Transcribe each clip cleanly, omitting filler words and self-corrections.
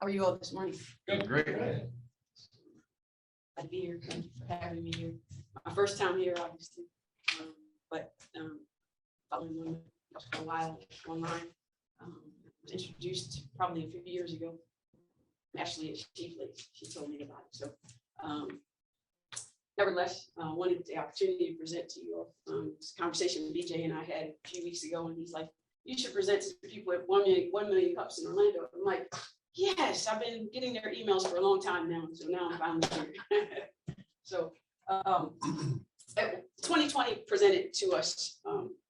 How are you all this morning? Good, great. Glad to be here. Thank you for having me here. My first time here, obviously, but following one for a while online. Was introduced probably a few years ago. Actually, it's Chief Lee. She told me about it. So, nevertheless, wanted the opportunity to present to you all. This conversation BJ and I had a few weeks ago, and he's like, "You should present to people at 1 million cups in Orlando." I'm like, "Yes, I've been getting their emails for a long time now, so now I'm finally here." So, 2020 presented to us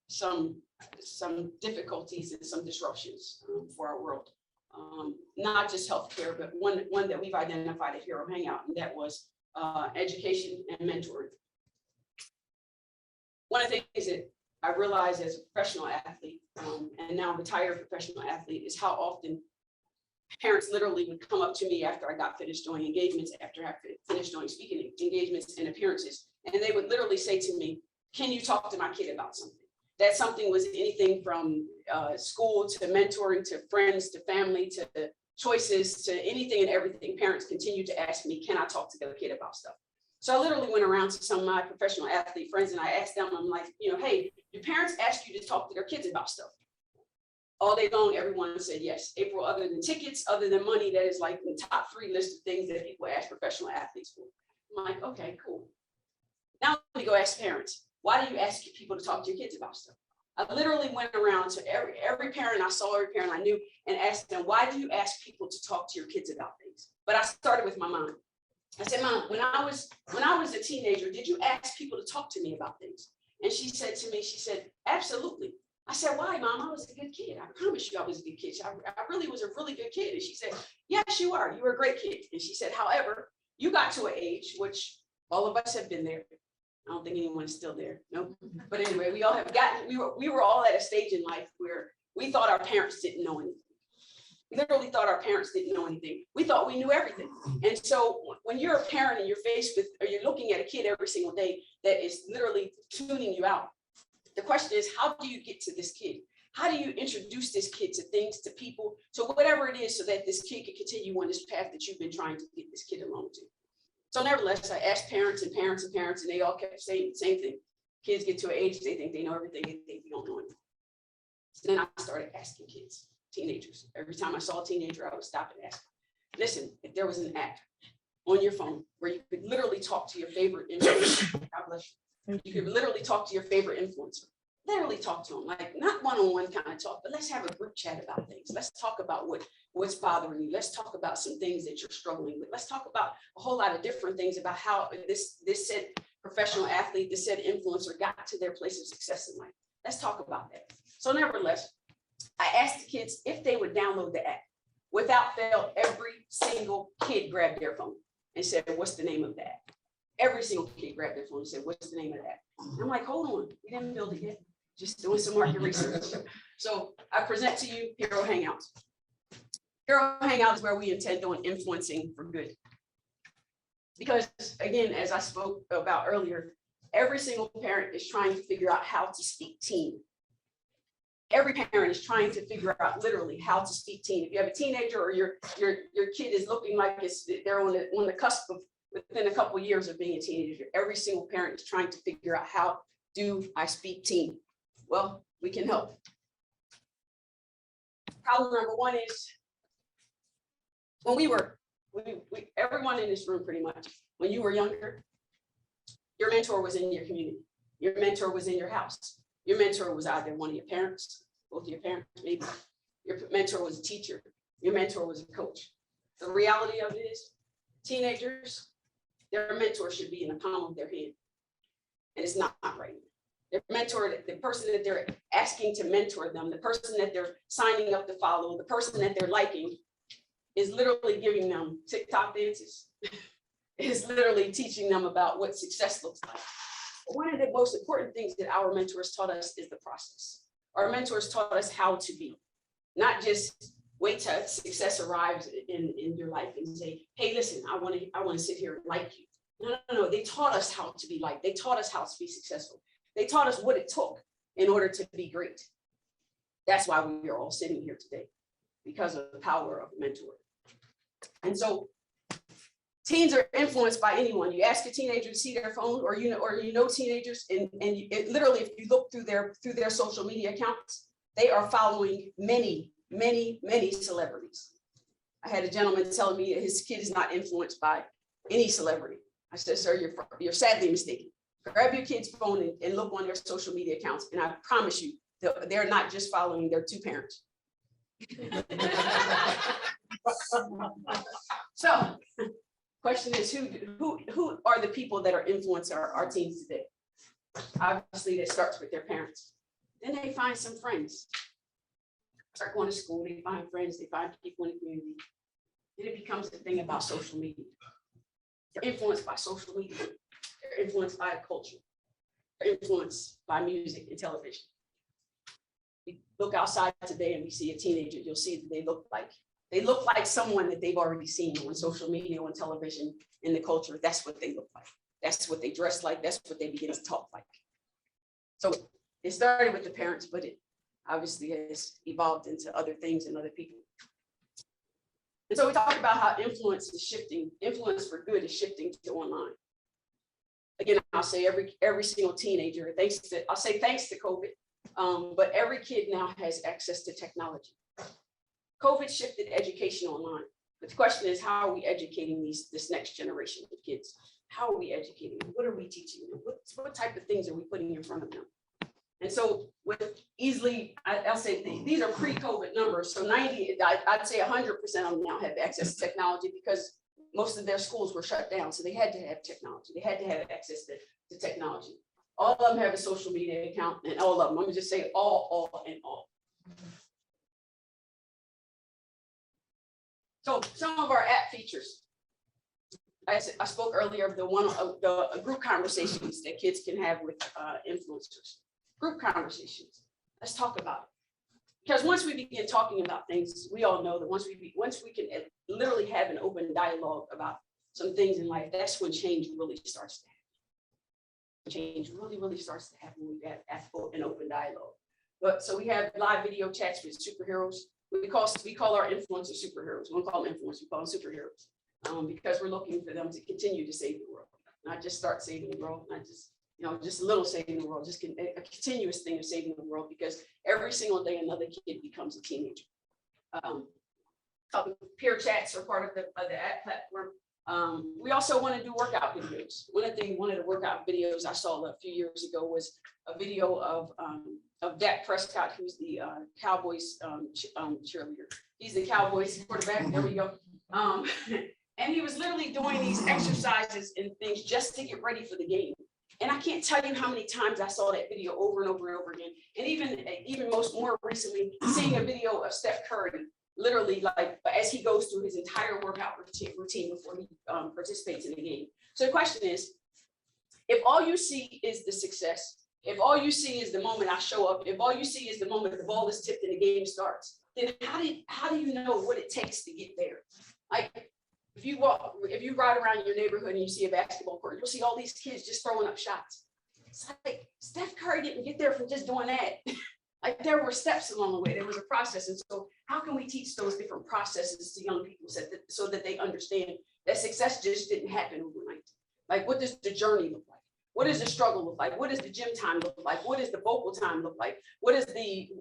some difficulties and some disruptions for our world. Not just healthcare, but one that we've identified at Hero Hangout, and that was education and mentoring. One of the things that I realized as a professional athlete, and now retired professional athlete, is how often parents literally would come up to me after I got finished doing engagements, after I finished doing speaking engagements and appearances, and they would literally say to me, "Can you talk to my kid about something?" That something was anything from school to mentoring to friends to family to choices to anything and everything. Parents continue to ask me, "Can I talk to their kid about stuff?" So I literally went around to some of my professional athlete friends and I asked them, I'm like, "Hey, do parents ask you to talk to their kids about stuff?" All day long, everyone said yes. April, other than tickets, other than money, that is like the top 3 list of things that people ask professional athletes for. I'm like, okay, cool. Now let me go ask parents. Why do you ask people to talk to your kids about stuff? I literally went around to every parent I saw, every parent I knew, and asked them, "Why do you ask people to talk to your kids about things?" But I started with my mom. I said, "Mom, when I was a teenager, did you ask people to talk to me about things?" And she said to me, she said, "Absolutely." I said, "Why, Mom? I was a good kid. I promise you I was a good kid. I really was a really good kid." And she said, "Yes, you are. You were a great kid." And she said, "However, you got to an age," which all of us have been there. I don't think anyone is still there. Nope. But anyway, we all have gotten, we were all at a stage in life where we thought our parents didn't know anything. We literally thought our parents didn't know anything. We thought we knew everything. And so when you're a parent and you're faced with, or you're looking at a kid every single day that is literally tuning you out, the question is, how do you get to this kid? How do you introduce this kid to things, to people, to whatever it is, so that this kid can continue on this path that you've been trying to get this kid along to? So nevertheless, I asked parents and parents and parents, and they all kept saying the same thing. Kids get to an age, they think they know everything, they think we don't know anything. So then I started asking kids, teenagers. Every time I saw a teenager, I would stop and ask, "Listen, if there was an app on your phone where you could literally talk to your favorite influencer," God bless you, you could literally talk to your favorite influencer. Literally talk to them, like not one-on-one kind of talk, but let's have a group chat about things. Let's talk about what's bothering you. Let's talk about some things that you're struggling with. Let's talk about a whole lot of different things about how this said professional athlete, this said influencer got to their place of success in life. Let's talk about that. So nevertheless, I asked the kids if they would download the app. Without fail, every single kid grabbed their phone and said, "What's the name of the app?" Every single kid grabbed their phone and said, "What's the name of the app?" I'm like, hold on, we didn't build it yet. Just doing some market research. So I present to you Hero Hangout. Hero Hangout is where we intend on influencing for good. Because again, as I spoke about earlier, every single parent is trying to figure out how to speak teen. Every parent is trying to figure out literally how to speak teen. If you have a teenager or your kid is looking like they're on the cusp of within a couple of years of being a teenager, every single parent is trying to figure out, how do I speak teen? Well, we can help. Problem number 1 is when everyone in this room pretty much, when you were younger, your mentor was in your community. Your mentor was in your house. Your mentor was either one of your parents, both of your parents, maybe. Your mentor was a teacher. Your mentor was a coach. The reality of it is, teenagers, their mentor should be in the palm of their hand. And it's not right now. Their mentor, the person that they're asking to mentor them, the person that they're signing up to follow, the person that they're liking, is literally giving them TikTok dances, is literally teaching them about what success looks like. But one of the most important things that our mentors taught us is the process. Our mentors taught us how to be, not just wait till success arrives in your life and say, "Hey, listen, I want to sit here and like you." No. They taught us how to be liked. They taught us how to be successful. They taught us what it took in order to be great. That's why we are all sitting here today, because of the power of mentoring. And so teens are influenced by anyone. You ask a teenager to see their phone, or you know teenagers, and literally, if you look through their social media accounts, they are following many celebrities. I had a gentleman telling me that his kid is not influenced by any celebrity. I said, sir, you're sadly mistaken. Grab your kid's phone and look on their social media accounts, and I promise you, they're not just following their two parents. So, question is, who are the people that are influencing our teens today? Obviously, that starts with their parents. Then they find some friends. Start going to school, they find friends, they find people in the community. Then it becomes a thing about social media. They're influenced by social media. They're influenced by culture. They're influenced by music and television. We look outside today and we see a teenager, you'll see that they look like someone that they've already seen on social media, on television, in the culture. That's what they look like. That's what they dress like. That's what they begin to talk like. So it started with the parents, but it obviously has evolved into other things and other people. And so we talk about how influence is shifting. Influence for good is shifting to online. Again, I'll say every single teenager, thanks to COVID, but every kid now has access to technology. COVID shifted education online. But the question is, how are we educating this next generation of kids? How are we educating them? What are we teaching them? What type of things are we putting in front of them? And so with easily, I'll say these are pre-COVID numbers. So I'd say 100% of them now have access to technology because most of their schools were shut down. So they had to have technology. They had to have access to technology. All of them have a social media account, and all of them, let me just say all. So some of our app features. I spoke earlier of the group conversations that kids can have with influencers. Group conversations. Let's talk about it. Because once we begin talking about things, we all know that once we can literally have an open dialogue about some things in life, that's when change really starts to happen. Change really starts to happen when we have an open dialogue. But so we have live video chats with superheroes. We call our influencers superheroes. We don't call them influencers, we call them superheroes. Because we're looking for them to continue to save the world, not just start saving the world, not just just a little saving the world, just a continuous thing of saving the world, because every single day another kid becomes a teenager. Peer chats are part of the app platform. We also want to do workout videos. One of the workout videos I saw a few years ago was a video of Dak Prescott, who's the Cowboys cheerleader. He's the Cowboys quarterback. There we go. And he was literally doing these exercises and things just to get ready for the game. And I can't tell you how many times I saw that video over and over and over again. And even more recently, seeing a video of Steph Curry, literally as he goes through his entire workout routine before he participates in the game. So the question is, if all you see is the success, if all you see is the moment I show up, if all you see is the moment the ball is tipped and the game starts, then how do you know what it takes to get there? Like, if you ride around your neighborhood and you see a basketball court, you'll see all these kids just throwing up shots. It's like Steph Curry didn't get there from just doing that. Like, there were steps along the way. There was a process. And so how can we teach those different processes to young people so that they understand that success just didn't happen overnight? Like, what does the journey look like? What does the struggle look like? What does the gym time look like? What does the vocal time look like? What is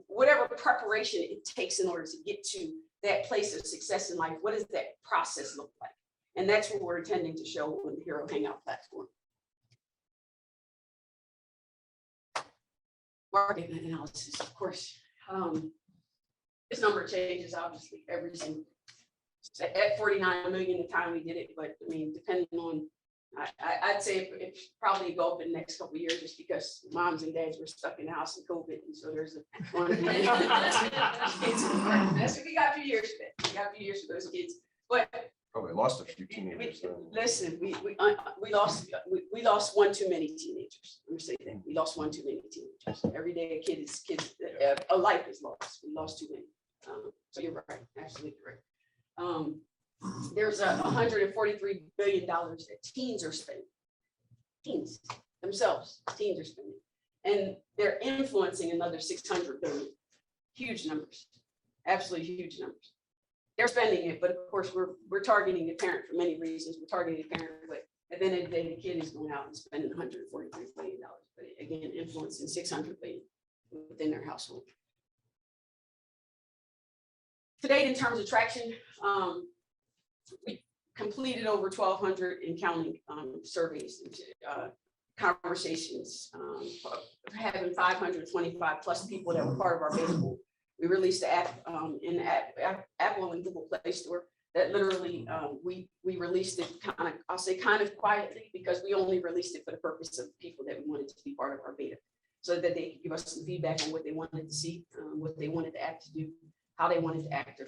whatever preparation it takes in order to get to that place of success in life? What does that process look like? And that's what we're intending to show on the Hero Hangout platform. Market analysis, of course. This number changes obviously every single. At 49 million the time we did it, but I mean, depending on, I'd say it probably go up in the next couple of years, just because moms and dads were stuck in the house in COVID, and so there's one. That's what we got a few years for that. We got a few years for those kids, but probably lost a few teenagers. Listen, we lost one too many teenagers. Let me say that we lost one too many teenagers. Every day a life is lost. We lost too many. So you're right, absolutely right. There's $143 billion that teens are spending. Teens themselves, teens are spending, and they're influencing another 600 billion. Huge numbers, absolutely huge numbers. they're spending it, but of course, we're targeting the parent for many reasons. We're targeting the parent, but at the end of the day, the kid is going out and spending $143 billion, but again, influencing $600 billion within their household. To date, in terms of traction, we completed over 1,200 and counting surveys, conversations, having 525 plus people that were part of our baseball. We released the app in the Apple and Google Play Store. That literally, we released it I'll say kind of quietly, because we only released it for the purpose of people that we wanted to be part of our beta, so that they could give us some feedback on what they wanted to see, what they wanted the app to do, how they wanted the app to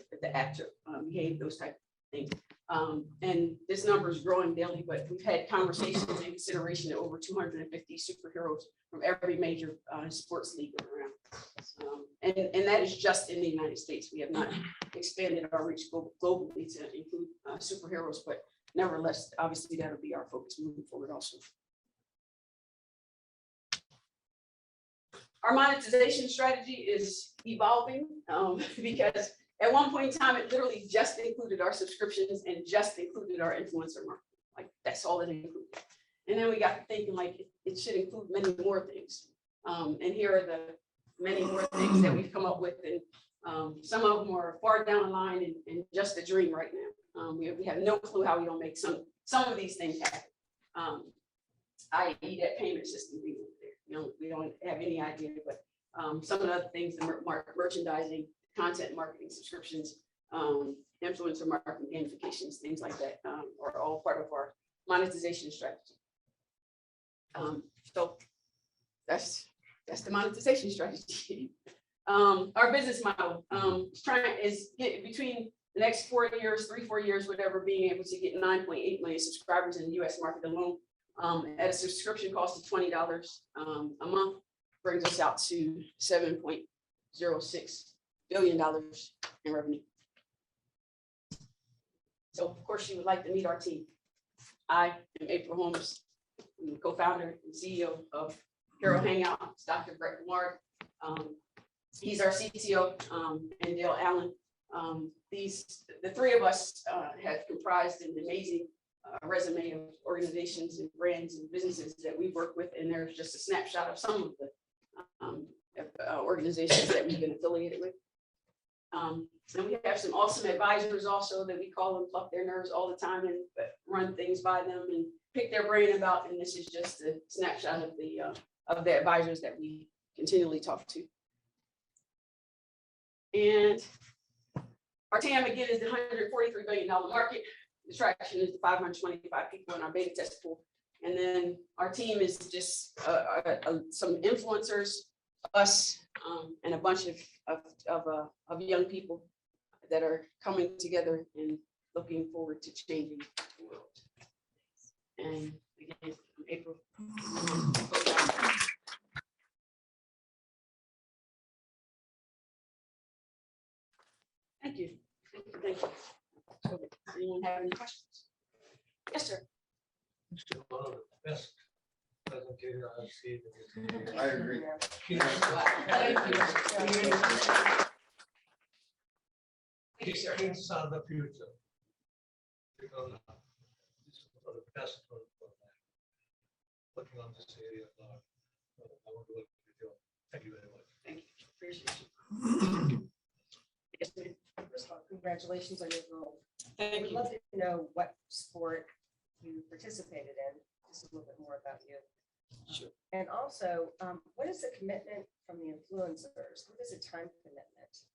behave, those type of things. And this number is growing daily, but we've had conversations and consideration of over 250 superheroes from every major sports league around. And that is just in the United States. We have not expanded our reach globally to include superheroes, but nevertheless, obviously that'll be our focus moving forward also. Our monetization strategy is evolving because at one point in time, it literally just included our subscriptions and just included our influencer marketing. Like that's all it included. And then we got thinking like it should include many more things. And here are the many more things that we've come up with. And some of them are far down the line and just a dream right now. We have no clue how we're gonna make some of these things happen. I.e. that payment system being there. We don't have any idea, but some of the other things, the merchandising, content marketing, subscriptions, influencer marketing, gamifications, things like that are all part of our monetization strategy. So that's the monetization strategy. Our business model is get between the next 4 years, 3-4 years, whatever, being able to get 9.8 million subscribers in the US market alone at a subscription cost of $20 a month, brings us out to $7.06 billion in revenue. So of course you would like to meet our team. I am April Holmes. I'm the co-founder and CEO of Hangout. It's Dr. Brett Lamar. He's our CTO, and Dale Allen. The three of us have comprised an amazing resume of organizations and brands and businesses that we work with, and there's just a snapshot of some of the organizations that we've been affiliated with. And we have some awesome advisors also that we call and pluck their nerves all the time and run things by them and pick their brain about. And this is just a snapshot of the advisors that we continually talk to. And our TAM again is the $143 billion market. The traction is the 525 people in our beta test pool. And then our team is just some influencers, us, and a bunch of young people that are coming together and looking forward to changing the world. And again, April. Thank you. Thank you. Anyone have any questions? Yes, sir. One of the best presentator I've seen. I agree. Kids are the future. Because this is one of the best for working on this area. I want to work with you. Thank you very much. Thank you. Appreciate you. Yes, ma'am. First of all, congratulations on your role. Thank I'd you. love to know what sport you participated in, just a little bit more about you. Sure. And also, what is the commitment from the influencers? What is the time commitment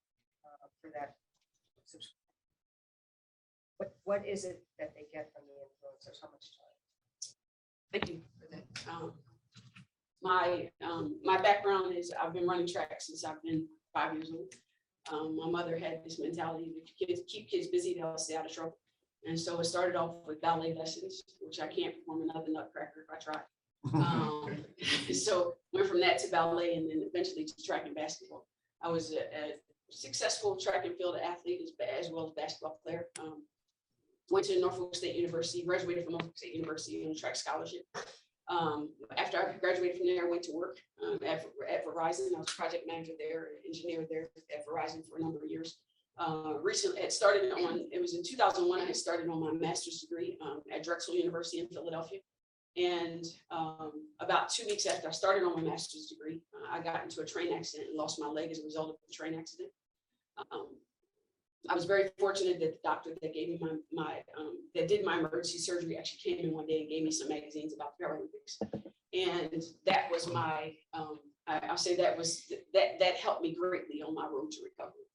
for that? What is it that they get from the influencers? How much time? Thank you for that. My background is I've been running track since I've been 5 years old. My mother had this mentality to keep kids busy, they'll stay out of trouble. And so it started off with ballet lessons, which I can't perform another nutcracker if I try. So went from that to ballet and then eventually to track and basketball. I was a successful track and field athlete as well as basketball player. Went to Norfolk State University, graduated from Norfolk State University on a track scholarship. After I graduated from there, I went to work at Verizon. I was project manager there, engineer there at Verizon for a number of years. recently, it was in 2001, I had started on my master's degree at Drexel University in Philadelphia. And about 2 weeks after I started on my master's degree, I got into a train accident and lost my leg as a result of the train accident. I was very fortunate that the doctor that gave me that did my emergency surgery actually came in one day and gave me some magazines about the Paralympics. And that was my, I'll say that helped me greatly on my road to recovery.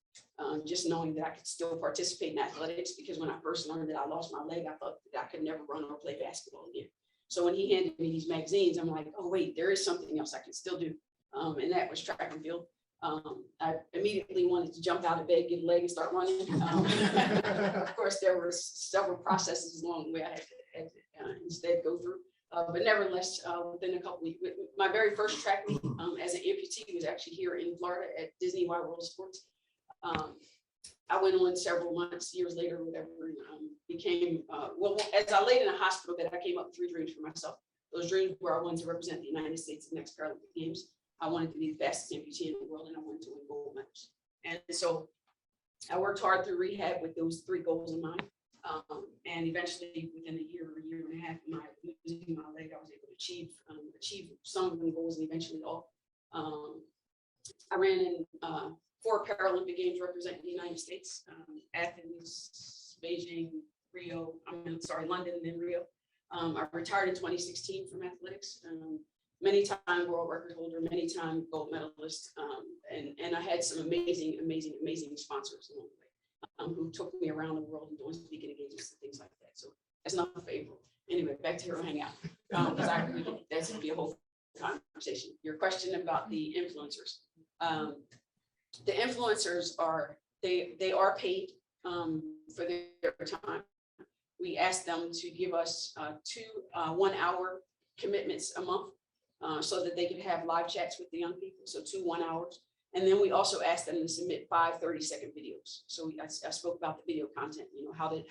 Just knowing that I could still participate in athletics, because when I first learned that I lost my leg, I thought that I could never run or play basketball again. So when he handed me these magazines, I'm like, oh wait, there is something else I can still do. And that was track and field. I immediately wanted to jump out of bed, get a leg and start running. Of course, there were several processes along the way I had to instead go through. But nevertheless, within a couple weeks, my very first track meet as an amputee was actually here in Florida at Disney World of Sports. I went on several months, years later, whatever, became, well, as I laid in a hospital bed, I came up with 3 dreams for myself. Those dreams were I wanted to represent the United States at the next Paralympic Games. I wanted to be the fastest amputee in the world, and I wanted to win gold medals. And so I worked hard through rehab with those 3 goals in mind. And eventually, within a year and a half of my losing my leg, I was able to achieve some of the goals and eventually all. I ran in 4 Paralympic Games representing the United States: Athens, Beijing, London, and then Rio. I retired in 2016 from athletics. Many-time world record holder, many-time gold medalist, and I had some amazing sponsors along the way, who took me around the world and doing speaking engagements and things like that. So that's not favorable. Anyway, back to Hero Hangout, because that's going to be a whole conversation. Your question about the influencers. The influencers are paid for their time. We ask them to give us 2 one-hour commitments a month, so that they could have live chats with the young people. So 2 1 hours. And then we also ask them to submit 5 30-second videos. So I spoke about the video content. You know, how do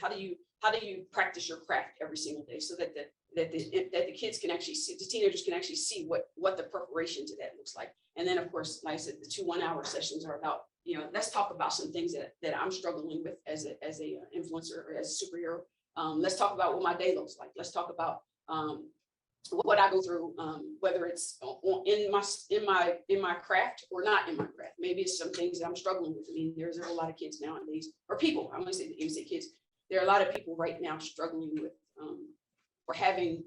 you practice your craft every single day, so that the kids can actually see, the teenagers can actually see what the preparation to that looks like. And then, of course, like I said, the 2 1-hour sessions are about, you know, let's talk about some things that I'm struggling with as a influencer or as a superhero. Let's talk about what my day looks like. Let's talk about what I go through, whether it's in my craft or not in my craft. Maybe it's some things that I'm struggling with. I mean, there's a lot of kids nowadays, or people. I'm going to say kids. There are a lot of people right now struggling with or having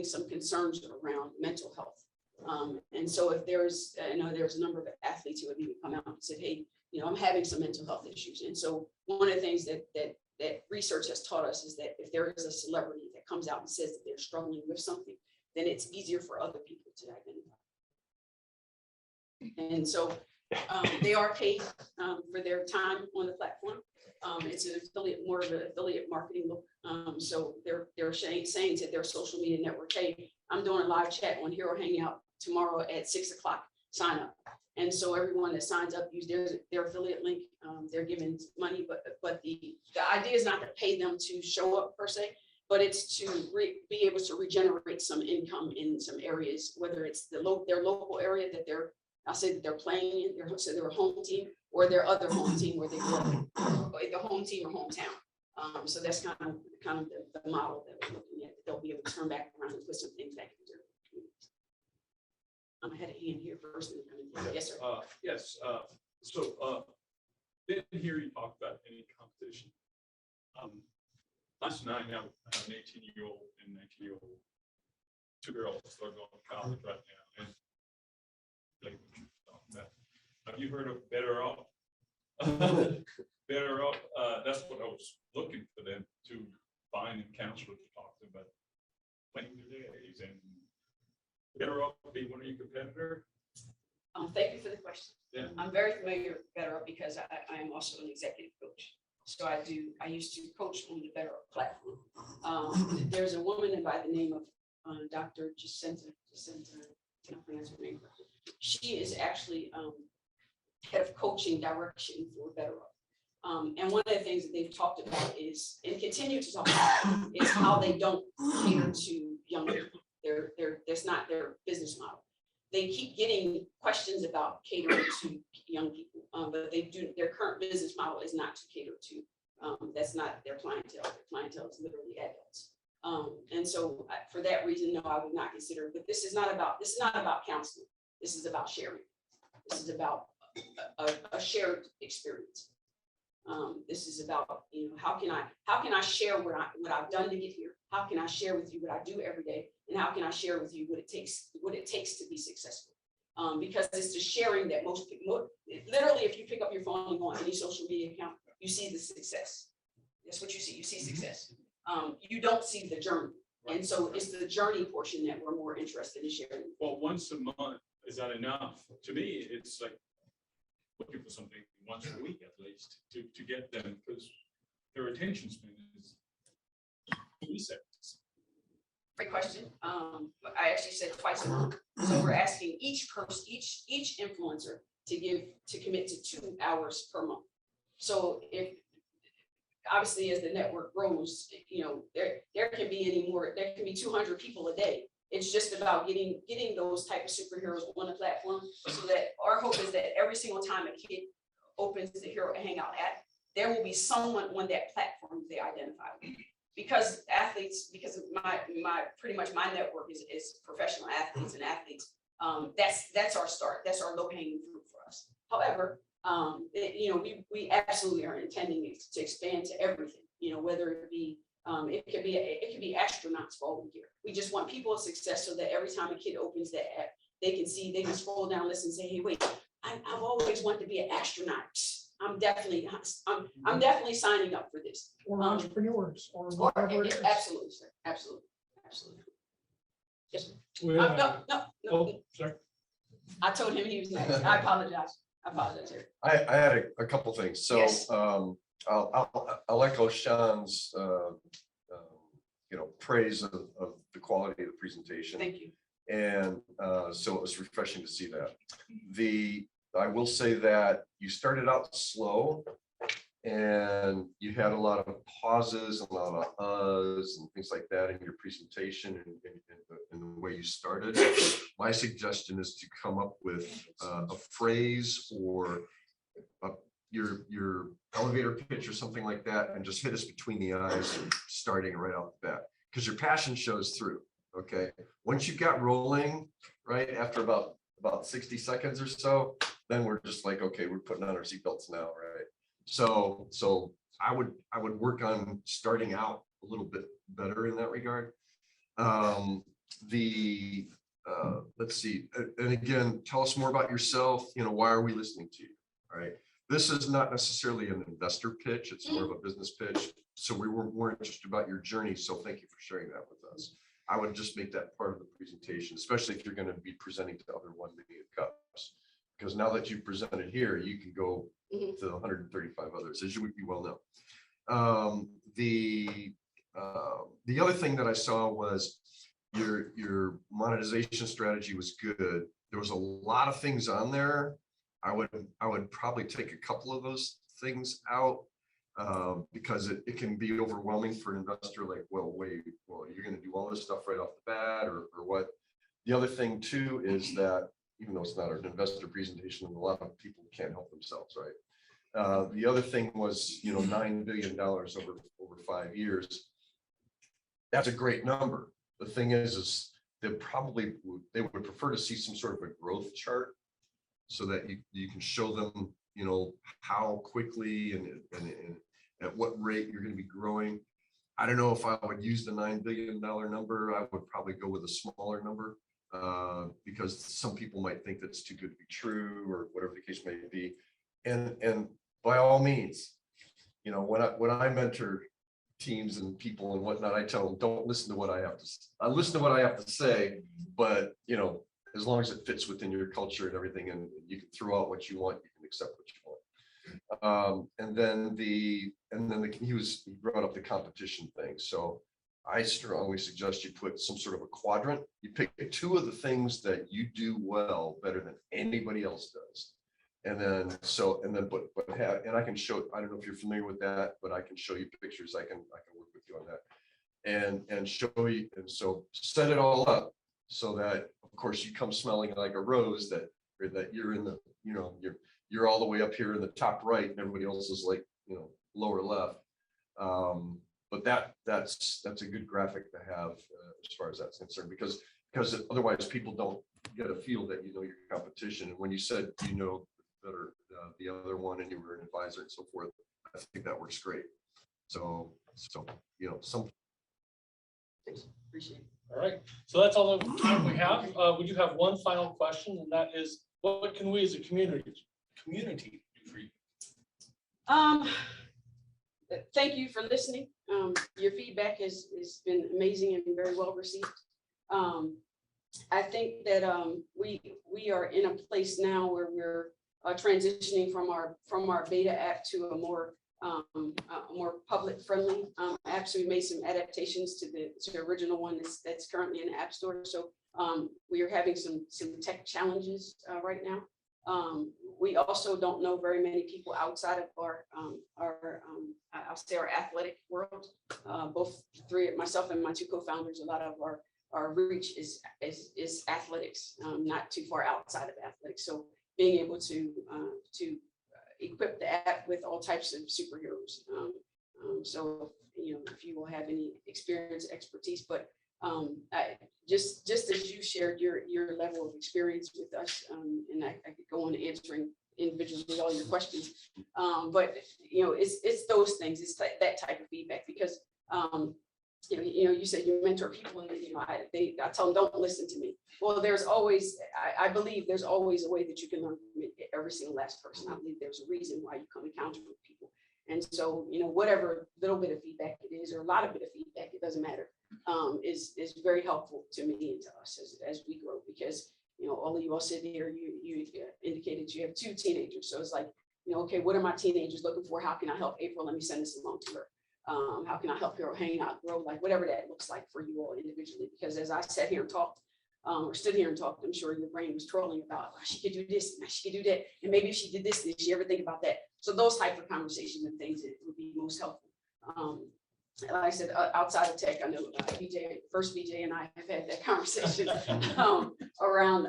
some concerns around mental health. And so if there's a number of athletes who have even come out and said, hey, you know, I'm having some mental health issues. And so one of the things that research has taught us is that if there is a celebrity that comes out and says that they're struggling with something, then it's easier for other people to identify. And so they are paid for their time on the platform. It's an affiliate, more of an affiliate marketing look. So they're saying to their social media network, hey, I'm doing a live chat on Hero Hangout tomorrow at 6 o'clock, sign up. And so everyone that signs up, use their affiliate link. They're given money, but the idea is not to pay them to show up per se, but it's to be able to regenerate some income in some areas, whether it's their local area that they're playing in, their home team, or their other home team where they live, the home team or hometown. So that's kind of the model that we're looking at. They'll be able to turn back around and put some things back into their communities. I had a hand here first. Yes, sir. Yes. So didn't hear you talk about any competition. Last night, I have an 18-year-old and 19-year-old, 2 girls that are going to college right now. And like what you're talking about. Have you heard of Better Off? Better Off. That's what I was looking for them to find and counsel to talk to about playing their days. And Better Off be one of your competitors? Thank you for the question. Yeah. I'm very familiar with Better Up because I am also an executive coach. So I used to coach on the Better Up platform. There's a woman by the name of Dr. Jacinta, I can't pronounce her name correctly. She is actually head of coaching direction for Better Up. And one of the things that they've talked about is, and continue to talk about, is how they don't cater to young people. That's not their business model. they keep getting questions about catering to young people, but their current business model is not to cater to, that's not their clientele. Their clientele is literally adults. And so for that reason, no, I would not consider, but this is not about counseling. This is about sharing. This is about a shared experience. This is about, how can I share what I've done to get here? How can I share with you what I do every day? And how can I share with you what it takes to be successful? Because it's the sharing that most people, literally, if you pick up your phone and go on any social media account, you see the success. That's what you see. You see success. You don't see the journey. And so it's the journey portion that we're more interested in sharing. Well, once a month, is that enough? To me, it's like looking for something once a week at least to get them, because their attention span is 3 seconds. Great question. I actually said twice a month. So we're asking each person, each influencer to commit to 2 hours per month. So if obviously as the network grows, there can be 200 people a day. It's just about getting those type of superheroes on the platform, so that our hope is that every single time a kid opens the Hero Hangout app, there will be someone on that platform they identify with. Because my pretty much my network is professional athletes and athletes. That's our start. That's our low hanging fruit for us. However, we absolutely are intending to expand to everything. Whether it be it could be astronauts for all we care. We just want people of success, so that every time a kid opens that app, they can scroll down, listen, and say, hey, wait, I've always wanted to be an astronaut. I'm definitely signing up for this. Or entrepreneurs, or whatever it is. Absolutely, sir. Absolutely. Yes, sir. We No, have- no. Oh, sorry. I told him he was next. I apologize, sir. I had a couple things. So Yes. I'll echo Sean's praise of the quality of the presentation. Thank you. And so it was refreshing to see that. I will say that you started out slow and you had a lot of pauses, a lot of uhs and things like that in your presentation and the way you started. My suggestion is to come up with a phrase or your elevator pitch or something like that, and just hit us between the eyes starting right off the bat, because your passion shows through. Okay, once you got rolling, right after about 60 seconds or so, then we're just like, okay, we're putting on our seatbelts now, right? So I would work on starting out a little bit better in that regard. Let's see, and again, tell us more about yourself. Why are we listening to you? All right. This is not necessarily an investor pitch, it's more of a business pitch. So we were more interested about your journey. So thank you for sharing that with us. I would just make that part of the presentation, especially if you're going to be presenting to other 1 million cups. Because now that you've presented here, you can go to 135 others, as you well know. The other thing that I saw was your monetization strategy was good. There was a lot of things on there. I would probably take a couple of those things out because it can be overwhelming for an investor. Like, well, you're going to do all this stuff right off the bat, or what? The other thing too is that even though it's not an investor presentation, a lot of people can't help themselves, right? The other thing was, $9 billion over 5 years. That's a great number. The thing is they would prefer to see some sort of a growth chart, so that you can show them, how quickly and at what rate you're going to be growing. I don't know if I would use the $9 billion number. I would probably go with a smaller number because some people might think that's too good to be true, or whatever the case may be. And by all means, when I mentor teams and people and whatnot, I tell them, don't listen to what I have to say. I listen to what I have to say, but as long as it fits within your culture and everything, and you can throw out what you want, you can accept what you want. And then he brought up the competition thing. So I strongly suggest you put some sort of a quadrant. You pick 2 of the things that you do well, better than anybody else does. And then I can show, I don't know if you're familiar with that, but I can show you pictures. I can work with you on that and show you. And so set it all up. so that, of course, you come smelling like a rose, that you're in the, you're all the way up here in the top right, and everybody else is like, lower left. But that's a good graphic to have as far as that's concerned, because otherwise people don't get a feel that your competition. And when you said better the other one, and you were an advisor and so forth, I think that works great. So some. Appreciate it. All right, so that's all the time we have. We do have one final question, and that is, what can we as a community do for you? Thank you for listening. Your feedback has been amazing and very well received. I think that we are in a place now where we're transitioning from our beta app to a more public friendly app. So we made some adaptations to the original one that's currently in the App Store. So we are having some tech challenges right now. We also don't know very many people outside of our I'll say our athletic world. Both myself and my two co-founders, a lot of our reach is athletics, not too far outside of athletics. So being able to equip the app with all types of superheroes. So if you will have any experience, expertise, but just as you shared your level of experience with us, and I could go on answering individually all your questions, but it's those things. It's that type of feedback, because you said you mentor people, and I tell them, don't listen to me. Well, I believe there's always a way that you can learn from every single last person. I believe there's a reason why you come encounter with people. And so, whatever little bit of feedback it is, or a lot of bit of feedback, it doesn't matter, is very helpful to me and to us as we grow, because, all of you all sit here, you indicated you have 2 teenagers. So it's like, okay, what are my teenagers looking for? How can I help April? Let me send this along to her. How can I help her Hangout grow, like whatever that looks like for you all individually? Because as I sat here and talked, or stood here and talked, I'm sure your brain was trolling about, she could do this, and she could do that, and maybe if she did this, did she ever think about that? So those type of conversations and things that would be most helpful. Like I said, outside of tech, I know BJ and I have had that conversation around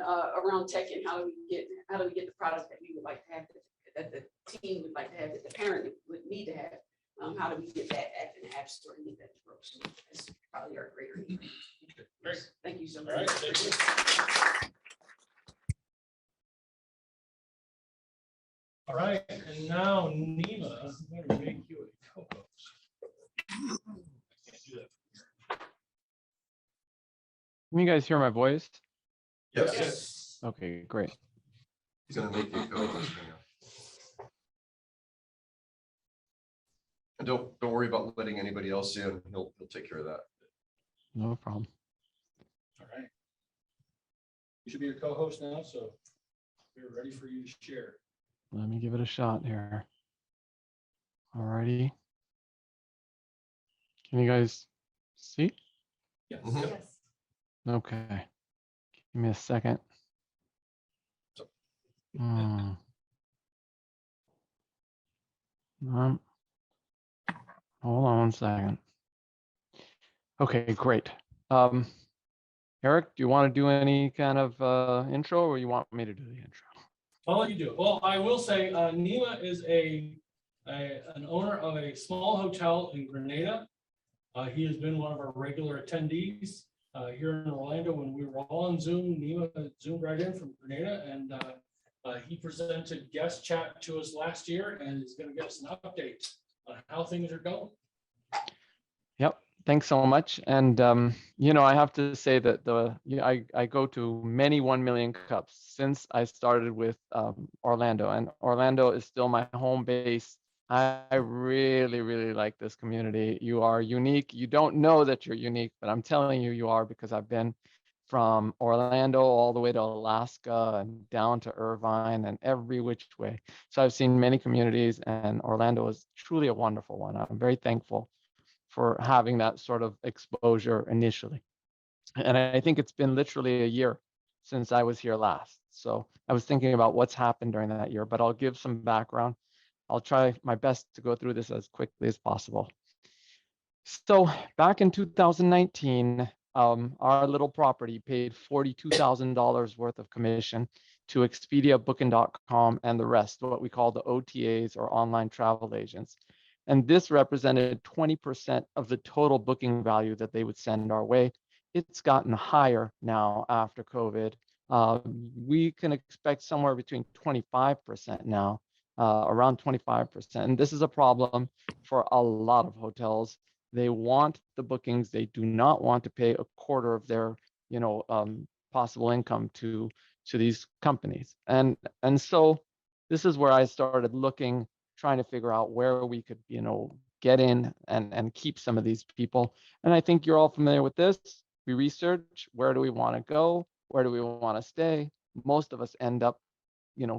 tech, and how do we get the product that we would like to have, that the team would like to have, that the parent would need to have. How do we get that app in the App Store and get that to grow? So that's probably our greater need. Great. Thank you so much. All right, thank you. All right, and now Nima, I'm going to make you a co-host. I can't do that. Can you guys hear my voice? Yes. Okay, great. He's gonna make you co-host. And don't worry about letting anybody else in. He'll take care of that. No problem. All right. You should be your co-host now, so we're ready for you to share. Let me give it a shot here. Alrighty. Can you guys see? Yes. Mhm. Yep. Yes. Okay. Give me a second. Hold on one second. Okay, great. Eric, do you want to do any kind of intro, or you want me to do the intro? I'll let you do it. Well, I will say Nima is an owner of a small hotel in Grenada. He has been one of our regular attendees here in Orlando when we were all on Zoom. Nima zoomed right in from Grenada, and he presented guest chat to us last year, and is going to give us an update on how things are going. Yep. Thanks so much. And, I have to say that I go to many 1 million cups since I started with Orlando, and Orlando is still my home base. I really, really like this community. You are unique. You don't know that you're unique, but I'm telling you, you are, because I've been from Orlando all the way to Alaska and down to Irvine and every which way. So I've seen many communities, and Orlando is truly a wonderful one. I'm very thankful for having that sort of exposure initially. And I think it's been literally a year since I was here last. So I was thinking about what's happened during that year, but I'll give some background. I'll try my best to go through this as quickly as possible. So back in 2019, our little property paid $42,000 worth of commission to Expedia, Booking.com, and the rest, what we call the OTAs or online travel agents. And this represented 20% of the total booking value that they would send our way. It's gotten higher now after COVID. We can expect somewhere between 25% now, around 25%. And this is a problem for a lot of hotels. They want the bookings. They do not want to pay a quarter of their, possible income to these companies. And so this is where I started looking, trying to figure out where we could, get in and keep some of these people. And I think you're all familiar with this. We research, where do we want to go? Where do we want to stay? Most of us end up,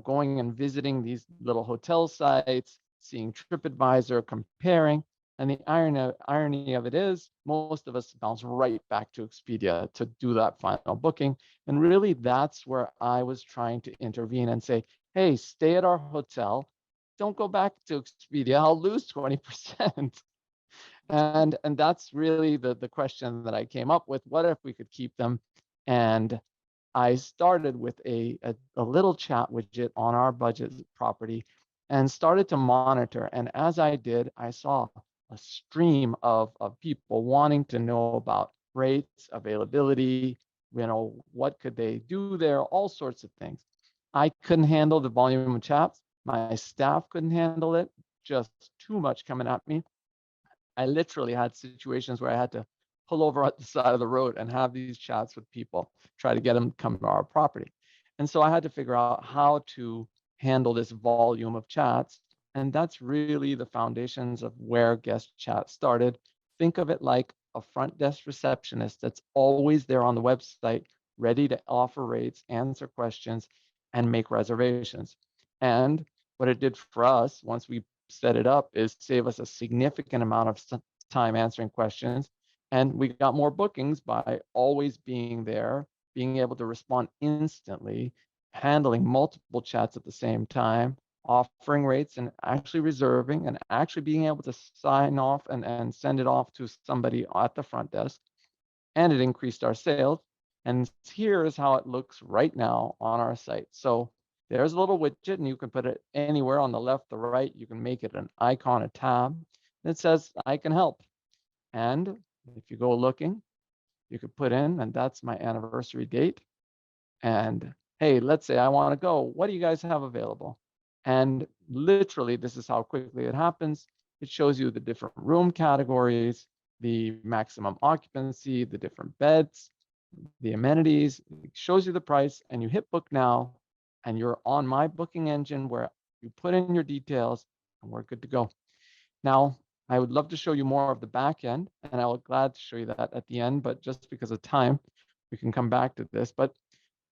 going and visiting these little hotel sites, seeing TripAdvisor, comparing. And the irony of it is, most of us bounce right back to Expedia to do that final booking. And really, that's where I was trying to intervene and say, hey, stay at our hotel. Don't go back to Expedia. I'll lose 20%. And that's really the question that I came up with. What if we could keep them? And I started with a little chat widget on our budget property and started to monitor. And as I did, I saw a stream of people wanting to know about rates, availability, what could they do there, all sorts of things. I couldn't handle the volume of chats. My staff couldn't handle it, just too much coming at me. I literally had situations where I had to pull over at the side of the road and have these chats with people, try to get them to come to our property. And so I had to figure out how to handle this volume of chats. And that's really the foundations of where guest chat started. Think of it like a front desk receptionist that's always there on the website, ready to offer rates, answer questions, and make reservations. And what it did for us, once we set it up, is save us a significant amount of time answering questions. And we got more bookings by always being there, being able to respond instantly, handling multiple chats at the same time, offering rates and actually reserving and actually being able to sign off and send it off to somebody at the front desk. And it increased our sales. And here's how it looks right now on our site. So there's a little widget, and you can put it anywhere on the left, the right. You can make it an icon, a tab that says, I can help. And if you go looking, you could put in, and that's my anniversary date. And hey, let's say I want to go. What do you guys have available? And literally, this is how quickly it happens. It shows you the different room categories, the maximum occupancy, the different beds, the amenities. It shows you the price, and you hit book now, and you're on my booking engine where you put in your details, and we're good to go. Now, I would love to show you more of the back end, and I will glad to show you that at the end, but just because of time, we can come back to this. But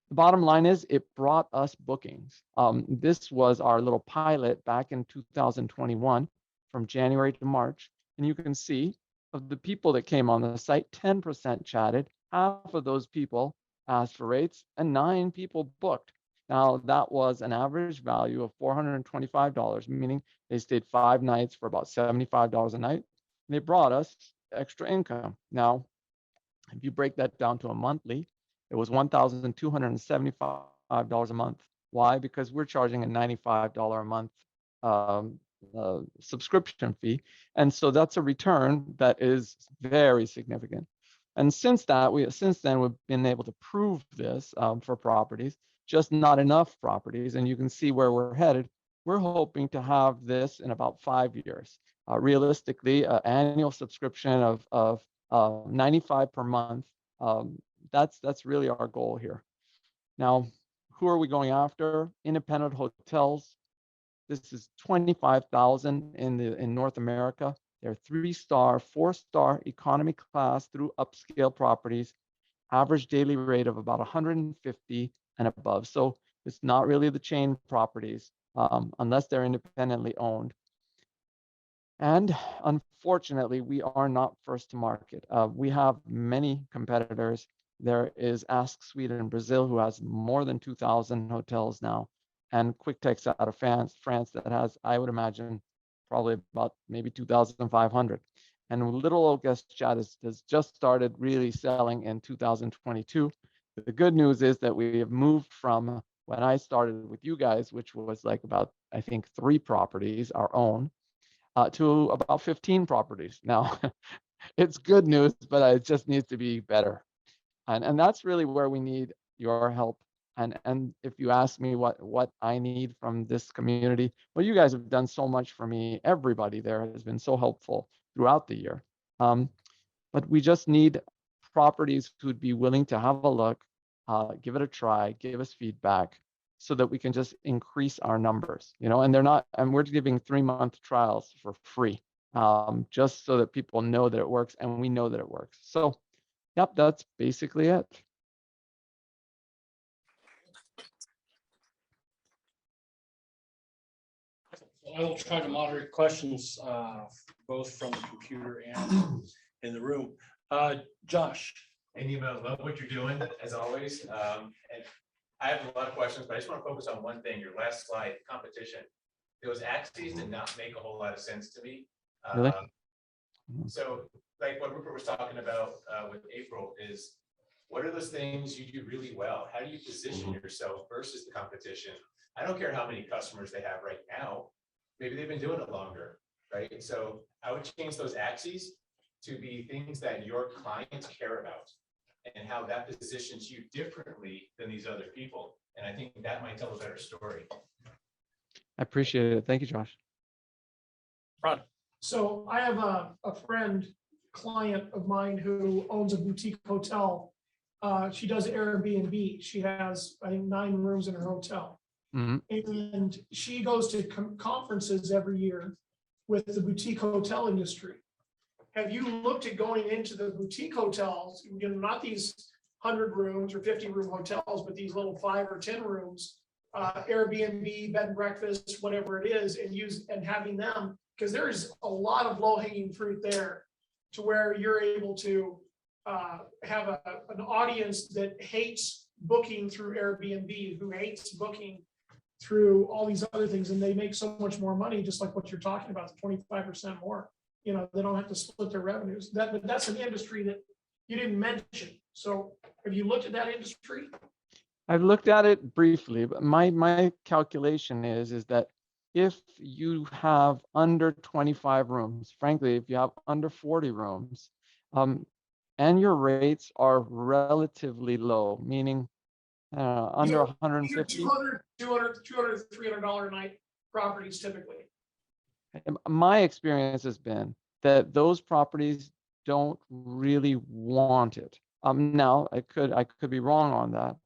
the bottom line is it brought us bookings. This was our little pilot back in 2021 from January to March. And you can see of the people that came on the site, 10% chatted, half of those people asked for rates, and 9 people booked. Now, that was an average value of $425, meaning they stayed 5 nights for about $75 a night. And they brought us extra income. Now, if you break that down to a monthly, it was $1,275 a month. Why? Because we're charging a $95 a month subscription fee. And so that's a return that is very significant. And since then, we've been able to prove this for properties, just not enough properties. And you can see where we're headed. We're hoping to have this in about 5 years. Realistically, annual subscription of $95 per month. That's really our goal here. Now, who are we going after? Independent hotels. This is 25,000 in North America. They're 3-star, 4-star economy class through upscale properties. Average daily rate of about 150 and above. So it's not really the chain properties unless they're independently owned. And unfortunately, we are not first to market. We have many competitors. There is Ask Suite in Brazil, who has more than 2,000 hotels now, and QuickTex out of France that has, I would imagine, probably about maybe 2,500. And little old guest chat has just started really selling in 2022. The good news is that we have moved from when I started with you guys, which was like about, I think, 3 properties, our own, to about 15 properties. Now, it's good news, but it just needs to be better. And that's really where we need your help. And if you ask me what I need from this community, well, you guys have done so much for me. Everybody there has been so helpful throughout the year. But we just need properties who'd be willing to have a look, give it a try, give us feedback, so that we can just increase our numbers, and we're giving 3-month trials for free, just so that people know that it works and we know that it works. So, yep, that's basically it. I will try to moderate questions, both from the computer and in the room. Josh. Hey, Nima, love what you're doing, as always. And I have a lot of questions, but I just want to focus on one thing. Your last slide, competition. Those axes did not make a whole lot of sense to me. Really? So, like what Rupert was talking about with April is, what are those things you do really well? How do you position yourself versus the competition? I don't care how many customers they have right now. Maybe they've been doing it longer, right? So I would change those axes to be things that your clients care about and how that positions you differently than these other people. And I think that might tell a better story. I appreciate it. Thank you, Josh. Rod. So I have a friend, client of mine who owns a boutique hotel. She does Airbnb. She has, I think, 9 rooms in her hotel. Mhm. And she goes to conferences every year with the boutique hotel industry. Have you looked at going into the boutique hotels, not these 100 rooms or 50 room hotels, but these little 5 or 10 rooms, Airbnb, bed and breakfast, whatever it is, and having them, because there's a lot of low hanging fruit there to where you're able to have an audience that hates booking through Airbnb, who hates booking through all these other things, and they make so much more money, just like what you're talking about, 25% more. They don't have to split their revenues. But that's an industry that you didn't mention. So have you looked at that industry? I've looked at it briefly, but my calculation is that if you have under 25 rooms, frankly, if you have under 40 rooms, and your rates are relatively low, meaning under 150. 200, $300 a night properties typically. My experience has been that those properties don't really want it. Now I could be wrong on that.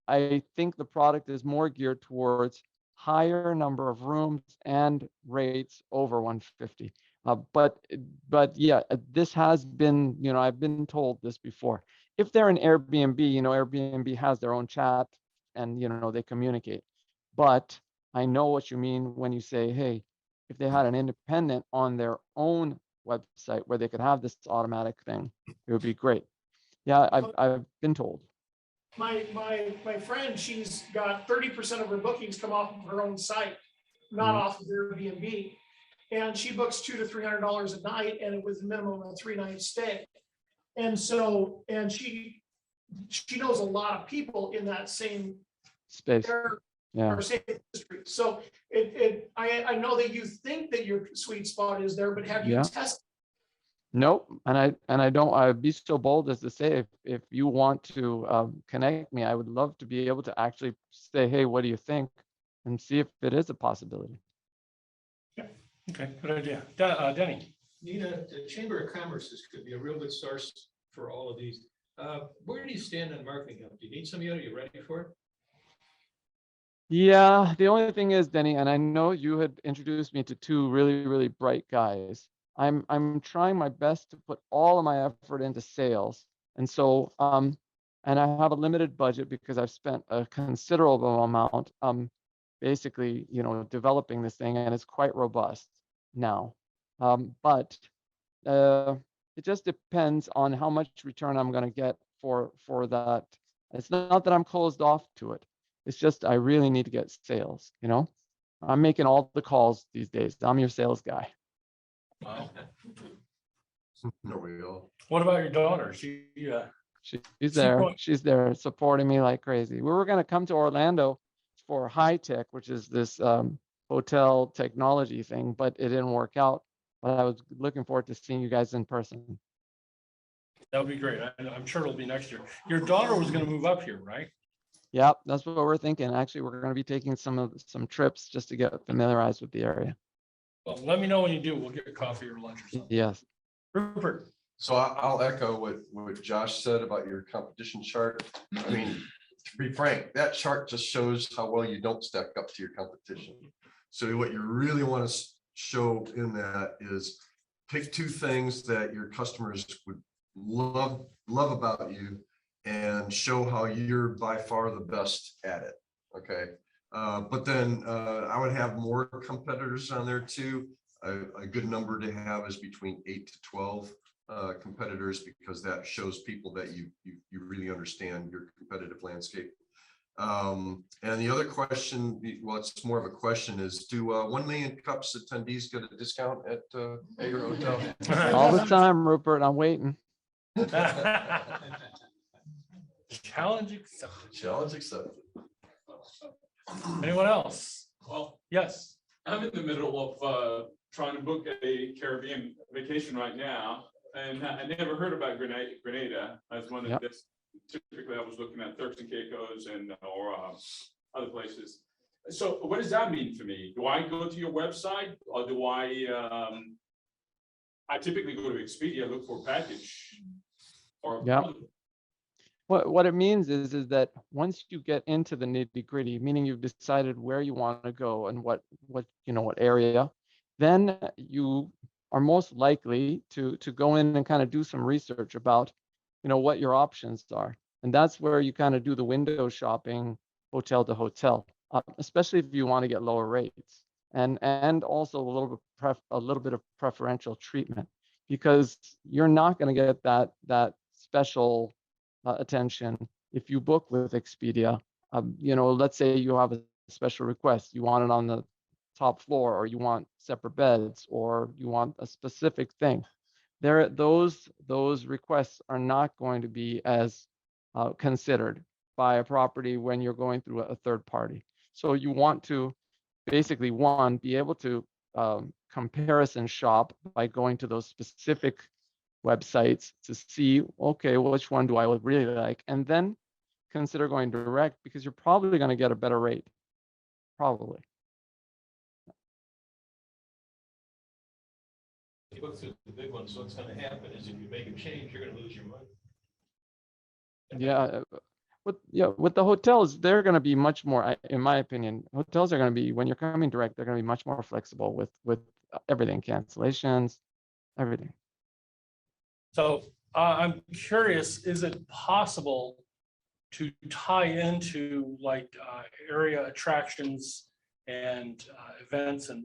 I think the product is more geared towards higher number of rooms and rates over 150. But yeah, this has been, I've been told this before. If they're an Airbnb, Airbnb has their own chat and, they communicate. But I know what you mean when you say, hey, if they had an independent on their own website where they could have this automatic thing, it would be great. Yeah, I've been told. My friend, she's got 30% of her bookings come off of her own site, not off of Airbnb. And she books $200 to $300 a night, and it was a minimum of a 3-night stay. And so, and she knows a lot of people in that same Space. Yeah. Or same industry. So I know that you think that your sweet spot is there, but have you tested? Nope. And I don't, I'd be so bold as to say, if you want to connect me, I would love to be able to actually say, hey, what do you think? And see if it is a possibility. Yeah. Okay, good idea. Denny. Nina, the Chamber of Commerce could be a real good source for all of these. Where do you stand on marketing help? Do you need some yet? Are you ready for it? Yeah, the only thing is, Denny, and I know you had introduced me to 2 really, really bright guys. I'm trying my best to put all of my effort into sales. And so, and I have a limited budget because I've spent a considerable amount, basically, developing this thing, and it's quite robust now. But it just depends on how much return I'm going to get for that. It's not that I'm closed off to it. It's just I really need to get sales. I'm making all the calls these days. I'm your sales guy. Wow. No, we all. What about your daughter? She's She there. going- She's there supporting me like crazy. We were going to come to Orlando for High Tech, which is this hotel technology thing, but it didn't work out. But I was looking forward to seeing you guys in person. That would be great. I'm sure it'll be next year. Your daughter was going to move up here, right? Yep, that's what we're thinking. Actually, we're going to be taking some trips just to get familiarized with the area. Well, let me know when you do. We'll get coffee or lunch or something. Yes. Rupert, So I'll echo what Josh said about your competition chart. I mean, to be frank, that chart just shows how well you don't stack up to your competition. So what you really want to show in that is pick two things that your customers would love about you and show how you're by far the best at it. Okay. But then I would have more competitors on there too. A good number to have is between 8 to 12 competitors, because that shows people that you really understand your competitive landscape. And the other question, well, it's more of a question, is do 1 million cups attendees get a discount at your hotel? All the time, Rupert. I'm waiting. challenge accepted. Challenge accepted. Anyone else? Well, Yes. I'm in the middle of trying to book a Caribbean vacation right now, and I never heard about Grenada as one of Yep. this. Typically, I was looking at Turks and Caicos and or other places. So what does that mean for me? Do I go to your website, or do I typically go to Expedia, look for a package? Or Yep. What it means is that once you get into the nitty gritty, meaning you've decided where you want to go and what area, then you are most likely to go in and kind of do some research about, what your options are. And that's where you kind of do the window shopping, hotel to hotel, especially if you want to get lower rates and also a little bit of preferential treatment, because you're not going to get that special attention if you book with Expedia. Let's say you have a special request, you want it on the top floor, or you want separate beds, or you want a specific thing. Those requests are not going to be as considered by a property when you're going through a third party. So you want to basically, one, be able to comparison shop by going to those specific websites to see, okay, which one do I really like, and then consider going direct, because you're probably going to get a better rate, probably. You look through the big ones, what's gonna happen is if you make a change, you're gonna lose your money. Yeah, with the hotels, they're going to be much more, in my opinion, hotels are going to be, when you're coming direct, they're going to be much more flexible with everything, cancellations, everything. So I'm curious, is it possible to tie into like area attractions and events and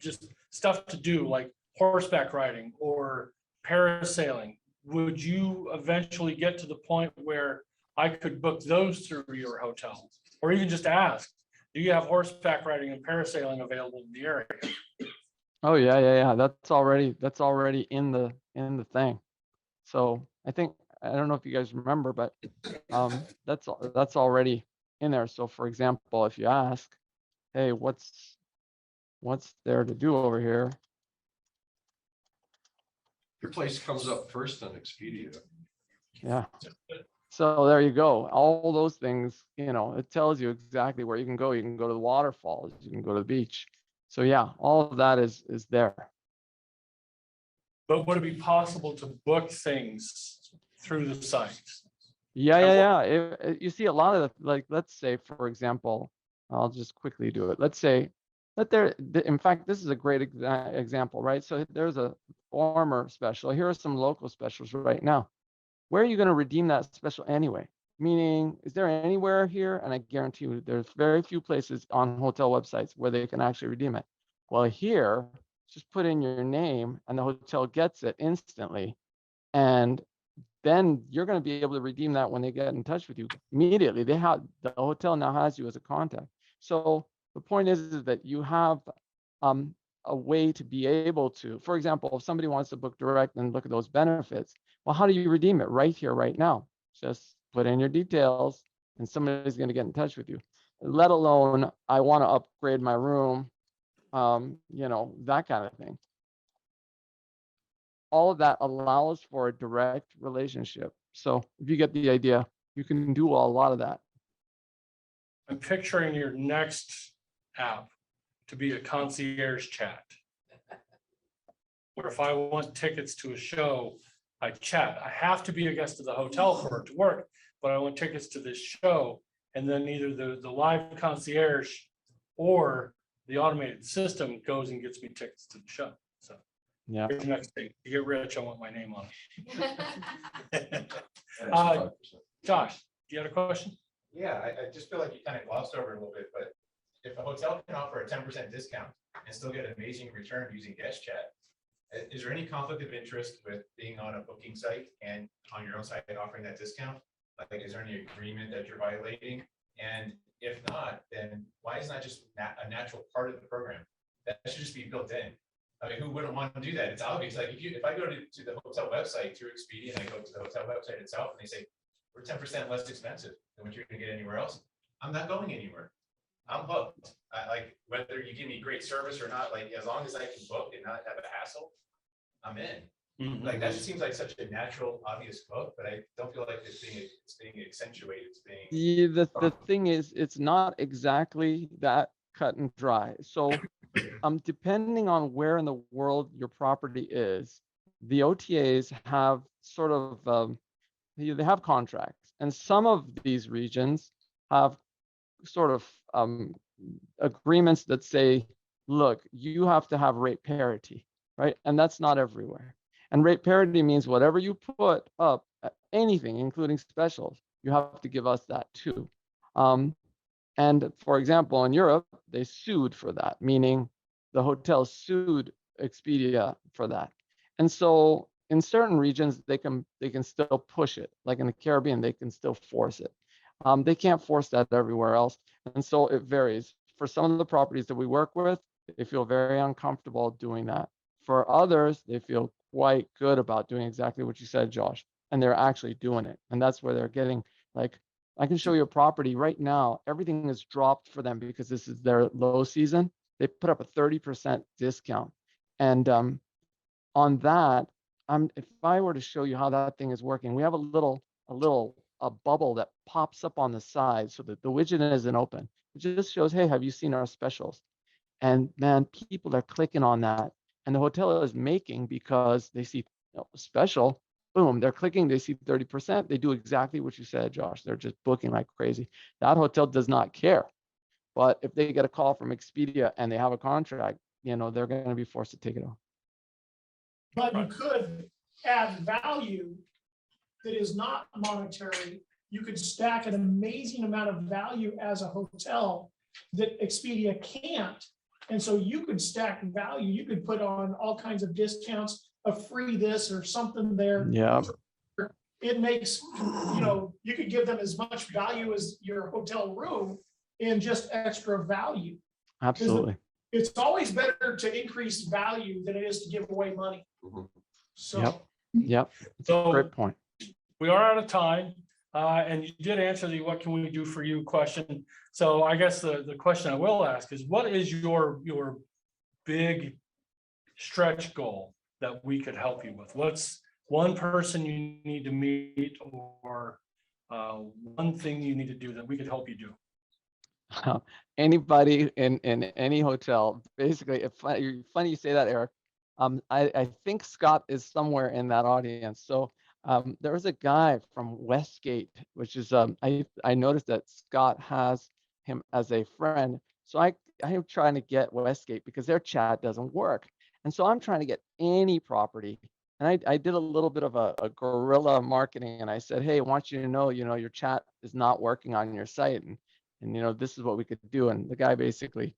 just stuff to do like horseback riding or parasailing? Would you eventually get to the point where I could book those through your hotel, or even just ask, do you have horseback riding and parasailing available in the area? Oh yeah. That's already in the thing. So I don't know if you guys remember, but that's already in there. So for example, if you ask, hey, what's there to do over here? Your place comes up first on Expedia. Yeah. So there you go. All those things, it tells you exactly where you can go. You can go to the waterfalls, you can go to the beach. So yeah, all of that is there. But would it be possible to book things through the site? Yeah. You see a lot of like, let's say, for example, I'll just quickly do it. Let's say that in fact, this is a great example, right? So there's a former special. Here are some local specials right now. Where are you going to redeem that special anyway? Meaning, is there anywhere here? And I guarantee you, there's very few places on hotel websites where they can actually redeem it. Well, here, just put in your name and the hotel gets it instantly. And then you're going to be able to redeem that when they get in touch with you immediately. The hotel now has you as a contact. So the point is that you have a way to be able to, for example, if somebody wants to book direct and look at those benefits, well, how do you redeem it? Right here, right now? Just put in your details and somebody's going to get in touch with you. Let alone, I want to upgrade my room, that kind of thing. All of that allows for a direct relationship. So if you get the idea, you can do a lot of that. I'm picturing your next app to be a concierge chat. Where if I want tickets to a show, I chat. I have to be a guest of the hotel for it to work, but I want tickets to this show. And then either the live concierge or the automated system goes and gets me tickets to the show. So Yeah. here's the next thing. To get rich, I want my name on it. Josh, do you have a question? Yeah, I just feel like you kind of glossed over it a little bit, but if a hotel can offer a 10% discount and still get an amazing return using guest chat, is there any conflict of interest with being on a booking site and on your own site offering that discount? Like, is there any agreement that you're violating? And if not, then why isn't that just a natural part of the program? That should just be built in. I mean, who wouldn't want to do that? It's obvious. Like if I go to the hotel website through Expedia and I go to the hotel website itself and they say, we're 10% less expensive than what you're going to get anywhere else, I'm not going anywhere. I'm hooked. Like whether you give me great service or not, like as long as I can book and not have a hassle, I'm in. Like that just seems like such a natural, obvious hook, but I don't feel like it's being accentuated. It's being The thing is, it's not exactly that cut and dry. So depending on where in the world your property is, the OTAs have sort of they have contracts, and some of these regions have sort of agreements that say, look, you have to have rate parity, right? And that's not everywhere. And rate parity means whatever you put up, anything, including specials, you have to give us that too. And for example, in Europe, they sued for that, meaning the hotel sued Expedia for that. And so in certain regions, they can still push it. Like in the Caribbean, they can still force it. They can't force that everywhere else. And so it varies. For some of the properties that we work with, they feel very uncomfortable doing that. For others, they feel quite good about doing exactly what you said, Josh, and they're actually doing it. And that's where they're getting, like, I can show you a property right now. Everything is dropped for them because this is their low season. They put up a 30% discount. And on that, if I were to show you how that thing is working, we have a bubble that pops up on the side so that the widget isn't open. It just shows, hey, have you seen our specials? And man, people are clicking on that. And the hotel is making because they see special, boom, they're clicking, they see 30%. They do exactly what you said, Josh. They're just booking like crazy. That hotel does not care. But if they get a call from Expedia and they have a contract, they're going to be forced to take it off. But you could add value that is not monetary. You could stack an amazing amount of value as a hotel that Expedia can't. And so you could stack value. You could put on all kinds of discounts, a free this or something there. Yeah. It makes, you could give them as much value as your hotel room and just extra value. Absolutely. It's always better to increase value than it is to give away money. So, Yep. So Great point. we are out of time. And you did answer the what can we do for you question. So I guess the question I will ask is, what is your big stretch goal that we could help you with? What's one person you need to meet, or one thing you need to do that we could help you do? Anybody in any hotel, basically. It's funny you say that, Eric. I think Scott is somewhere in that audience. So there was a guy from Westgate, which is I noticed that Scott has him as a friend. So I am trying to get Westgate because their chat doesn't work. And so I'm trying to get any property. And I did a little bit of a guerrilla marketing, and I said, hey, I want you to know, your chat is not working on your site. And this is what we could do. And the guy basically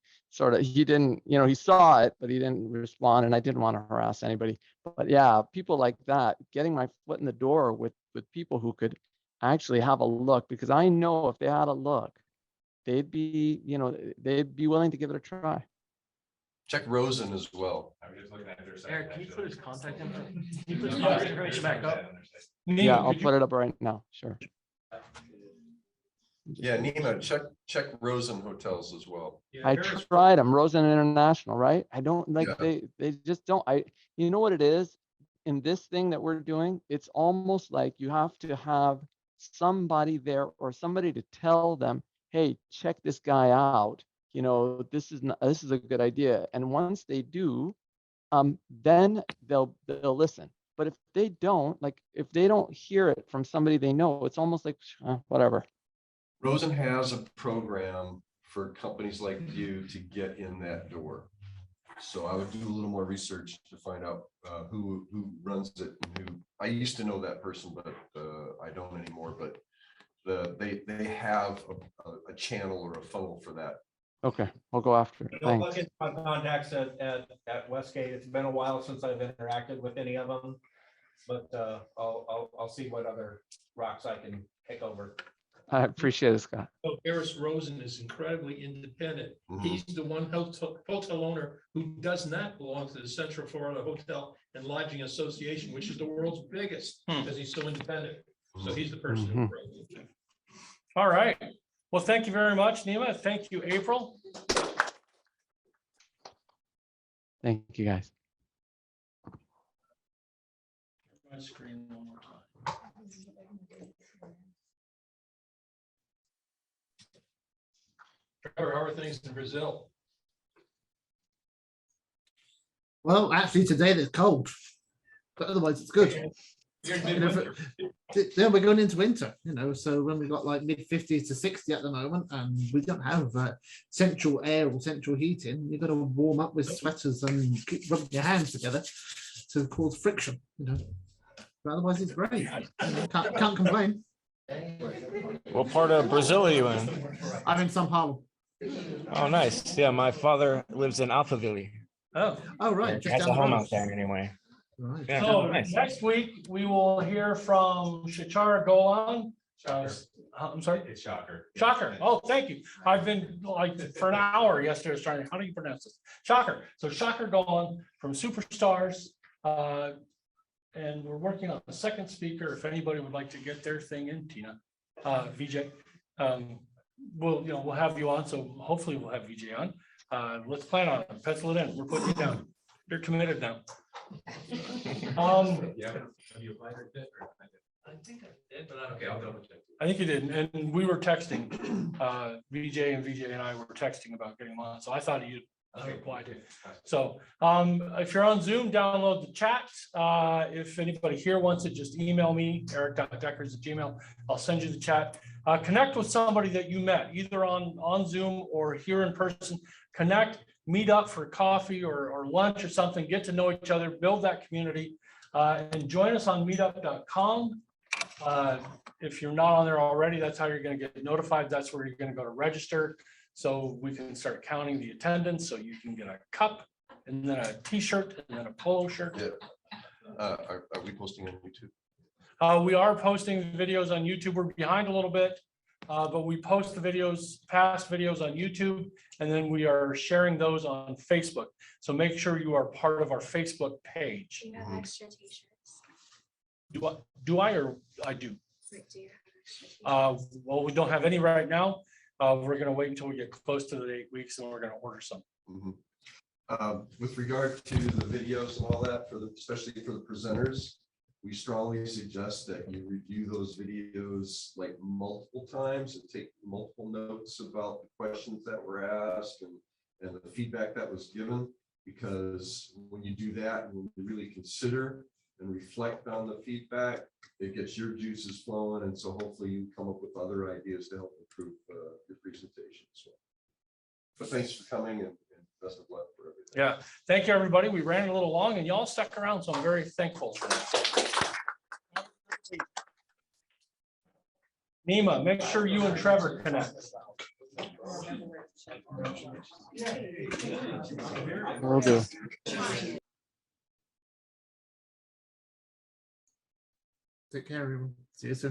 he didn't, he saw it, but he didn't respond. And I didn't want to harass anybody. But yeah, people like that, getting my foot in the door with people who could actually have a look, because I know if they had a look, they'd be willing to give it a try. Check Rosen as well. I was just looking at their site, Eric, can you put his actually. contact info? Can you put his contact information back up? Yeah, Nima, I'll could you- put it up right now. Sure. Yeah, Nima, check Rosen Hotels as well. Yeah, I Harris- tried them, Rosen International, right? I don't like, Yeah. they just don't, you know what it is? In this thing that we're doing, it's almost like you have to have somebody there or somebody to tell them, hey, check this guy out. You know, this is a good idea. And once they do, then they'll listen. But if they don't, like, if they don't hear it from somebody they know, it's almost like, whatever. Rosen has a program for companies like you to get in that door. So I would do a little more research to find out who runs it and who, I used to know that person, but I don't anymore, but they have a channel or a funnel for that. Okay, I'll go after it. Don't Thanks. look into my contacts at Westgate. It's been a while since I've interacted with any of them. But I'll see what other rocks I can pick over. I appreciate it, Scott. So Harris Rosen is incredibly independent. Mhm. He's the one hotel owner who does not belong to the Central Florida Hotel and Lodging Association, which is the world's biggest, because he's so independent. So he's the person. who runs it. All right. Well, thank you very much, Nima. Thank you, April. Thank you, guys. My screen one more time. Trevor, how are things in Brazil? Well, actually, today it's cold, but otherwise it's good. You're in You know, midwinter. Then we're going into winter, you know, so when we got like mid 50s to 60 at the moment, and we don't have central air or central heating, you've got to warm up with sweaters and keep rubbing your hands together to cause friction, you know. But otherwise, it's great. Can't complain. What part of Brazil are you in? I'm in São Paulo. Oh, nice. Yeah, my father lives in Alphaville. Oh, Oh, right. He Just has down a the home road. out there anyway. Right. Yeah, so nice. next week we will hear from Shachara Golan. I'm sorry, It's Shocker. Shocker. Oh, thank you. I've been like for an hour yesterday, I was trying, how do you pronounce this? Shocker. So Shocker Golan from Superstars. And we're working on a second speaker. If anybody would like to get their thing in, Tina, VJ, we'll have you on. So hopefully we'll have VJ on. Let's plan on it. Pencil it in. We're putting you down. You're committed now. Yeah. Have you applied or did, or I think I did, but okay, I'll double check. I think you did. And we were texting, VJ and I were texting about getting on. So I thought you'd applied to. So if you're on Zoom, download the chat. If anybody here wants it, just email me, eric.deckers@gmail.com. I'll send you the chat. Connect with somebody that you met, either on Zoom or here in person. Connect, meet up for coffee or lunch or something, get to know each other, build that community, and join us on meetup.com. If you're not on there already, that's how you're going to get notified. That's where you're going to go to register. So we can start counting the attendance, so you can get a cup and then a t-shirt and then a polo shirt. Yeah. Are we posting on YouTube? We are posting videos on YouTube. We're behind a little bit, but we post the videos, past videos on YouTube, and then we are sharing those on Facebook. So make sure you are part of our Facebook page. Do you have extra t-shirts? Do I or I do? Like, do you have extra t-shirts? Well, we don't have any right now. We're going to wait until we get close to the 8 weeks and we're going to order some. With regard to the videos and all that, especially for the presenters, we strongly suggest that you review those videos like multiple times and take multiple notes about the questions that were asked and the feedback that was given, because when you do that and you really consider and reflect on the feedback, it gets your juices flowing, and so hopefully you come up with other ideas to help improve your presentation as well. But thanks for coming and best of luck for everything. Yeah, thank you, everybody. We ran a little long and y'all stuck around, so I'm very thankful for that. Nima, make sure you and Trevor connect. Will do. Take care, everyone. See you soon.